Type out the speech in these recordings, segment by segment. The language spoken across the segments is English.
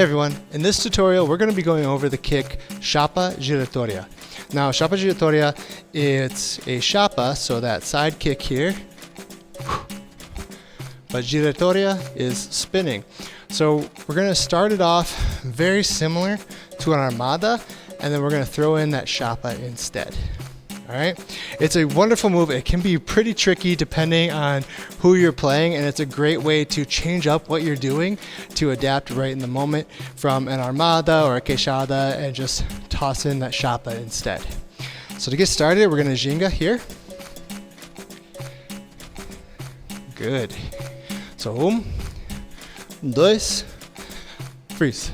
Hey everyone, in this tutorial we're going to be going over the kick Chapa Giratoria. Now Chapa Giratoria, it's a Chapa, so that side kick here, but Giratoria is spinning. So we're going to start it off very similar to an Armada, and then we're going to throw in that Chapa instead. Alright, it's a wonderful move. It can be pretty tricky depending on who you're playing, and it's a great way to change up what you're doing to adapt right in the moment from an Armada or a Queixada and just toss in that Chapa instead. So to get started, we're going to ginga here. Good. So, dois, freeze.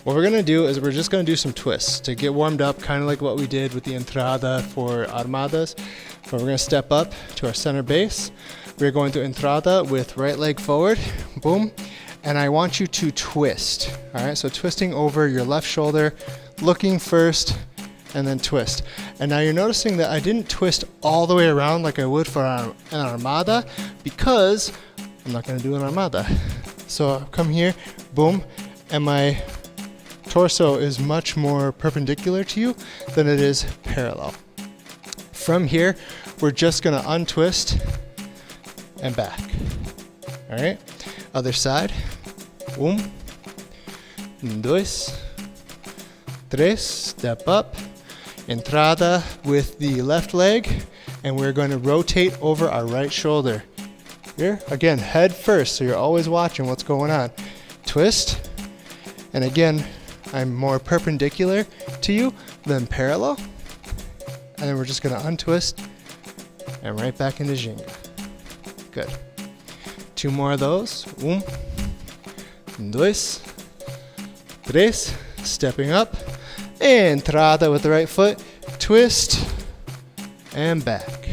What we're going to do is we're just going to do some twists to get warmed up, kind of like what we did with the entrada for Armadas. But we're going to step up to our center base. We're going to entrada with right leg forward, boom, and I want you to twist. All right, so twisting over your left shoulder, looking first, and then twist. And now you're noticing that I didn't twist all the way around like I would for an Armada because I'm not going to do an Armada. So I'll come here, boom, and my torso is much more perpendicular to you than it is parallel. From here, we're just going to untwist and back. All right, other side. Dois, tres, step up, entrada with the left leg, and we're going to rotate over our right shoulder. Here, again, head first, so you're always watching what's going on. Twist, and again, I'm more perpendicular to you than parallel. And then we're just going to untwist and right back into ginga. Good. Two more of those. Dois, tres, stepping up. Entrada with the right foot. Twist and back.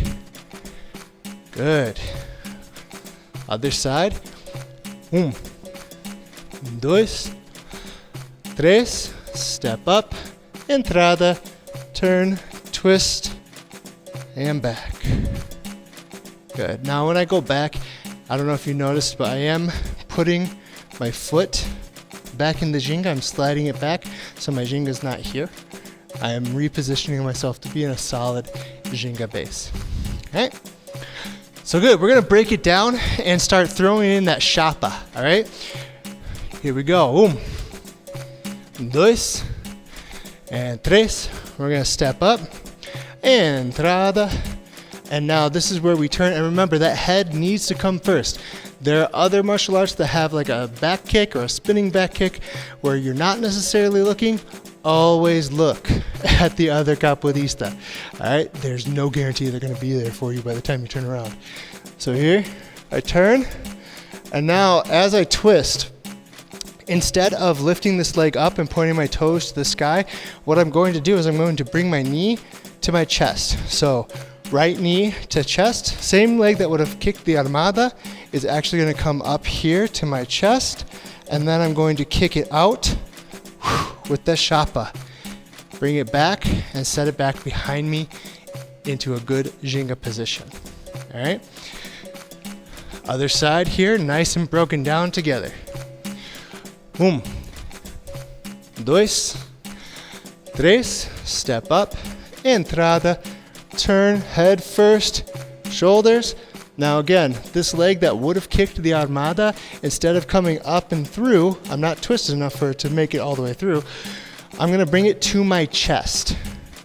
Good. Other side. Dois, tres, step up, entrada, turn, twist, and back. Good. Now when I go back, I don't know if you noticed, but I am putting my foot back in the ginga. I'm sliding it back, so my ginga's not here. I am repositioning myself to be in a solid ginga base. Okay. So good. We're going to break it down and start throwing in that Chapa. All right. Here we go. Dois, and tres. We're going to step up, entrada, and now this is where we turn, and remember that head needs to come first. There are other martial arts that have like a back kick or a spinning back kick where you're not necessarily looking. Always look at the other capoeirista. All right, there's no guarantee they're going to be there for you by the time you turn around. So here, I turn, and now as I twist, instead of lifting this leg up and pointing my toes to the sky, what I'm going to do is I'm going to bring my knee to my chest. So right knee to chest, same leg that would have kicked the Armada is actually going to come up here to my chest, and then I'm going to kick it out with the Chapa. Bring it back and set it back behind me into a good ginga position. All right. Other side here, nice and broken down together. Dois, tres, step up, entrada, turn, head first, shoulders. Now again, this leg that would have kicked the Armada, instead of coming up and through, I'm not twisted enough for it to make it all the way through, I'm going to bring it to my chest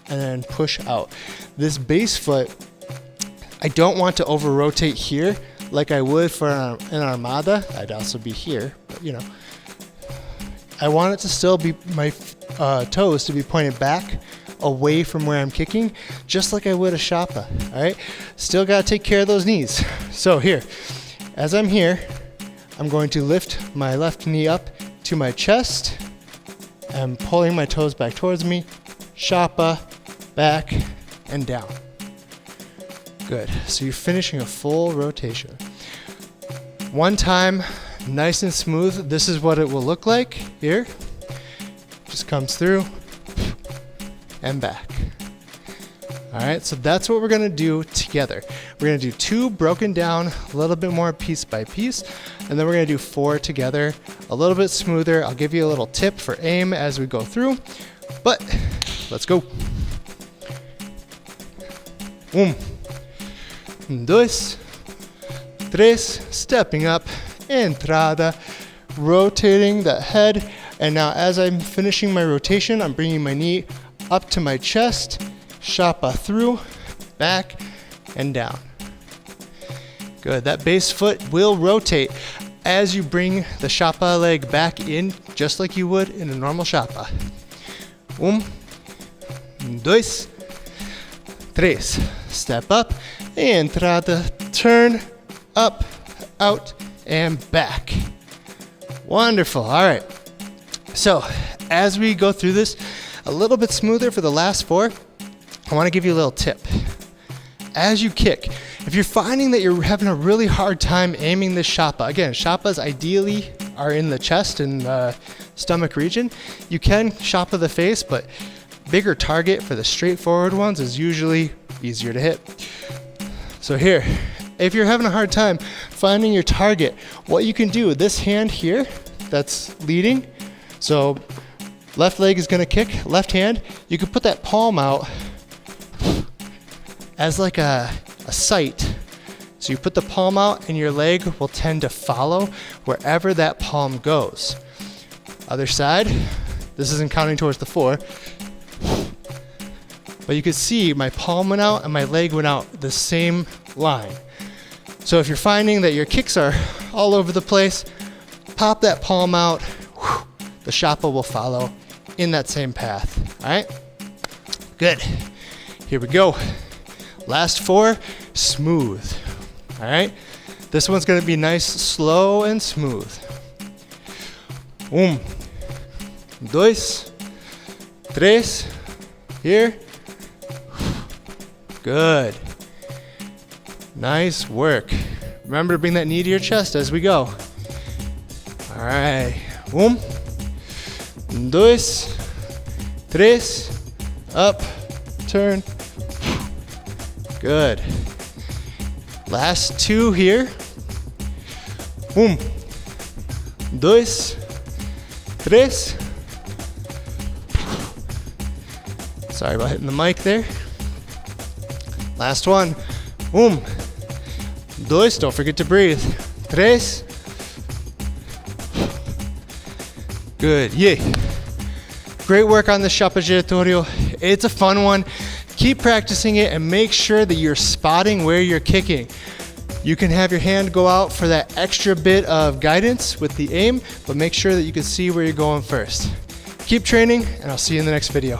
and then push out. This base foot, I don't want to over rotate here like I would for an Armada. I'd also be here, but you know. I want it to still be my toes to be pointed back away from where I'm kicking, just like I would a Chapa. All right, still got to take care of those knees. So here, as I'm here, I'm going to lift my left knee up to my chest. I'm pulling my toes back towards me, Chapa, back, and down. Good. So you're finishing a full rotation. One time, nice and smooth. This is what it will look like here. Just comes through and back. All right, so that's what we're gonna do together. We're gonna do 2 broken down, a little bit more piece by piece, and then we're gonna do 4 together, a little bit smoother. I'll give you a little tip for aim as we go through, but let's go. 1, 2, 3, stepping up, entrada, rotating the head, and now as I'm finishing my rotation, I'm bringing my knee up to my chest, Chapa through, back, and down. Good, that base foot will rotate as you bring the Chapa leg back in, just like you would in a normal Chapa. 1, 2, 3, step up, entrada, turn, up, out, and back. Wonderful, all right. So, as we go through this, a little bit smoother for the last 4, I want to give you a little tip. As you kick, if you're finding that you're having a really hard time aiming this Chapa, again, Chapas ideally are in the chest and stomach region. You can Chapa the face, but bigger target for the straightforward ones is usually easier to hit. So here, if you're having a hard time finding your target, what you can do, this hand here that's leading, so left leg is gonna kick, left hand, you can put that palm out as like a sight. So you put the palm out and your leg will tend to follow wherever that palm goes. Other side, this isn't counting towards the 4, but you can see my palm went out and my leg went out the same line. So if you're finding that your kicks are all over the place, pop that palm out, the Chapa will follow in that same path, all right? Good, here we go. Last 4, smooth, all right? This one's gonna be nice, slow, and smooth. 1, 2, 3, here. Good. Nice work. Remember to bring that knee to your chest as we go. All right. 1, 2, 3, up, turn. Good. Last 2 here. 1, 2, 3. Sorry about hitting the mic there. Last one. 1, 2, don't forget to breathe. 3. Good, yay. Great work on the Chapa Giratoria. It's a fun one. Keep practicing it and make sure that you're spotting where you're kicking. You can have your hand go out for that extra bit of guidance with the aim, but make sure that you can see where you're going first. Keep training, and I'll see you in the next video.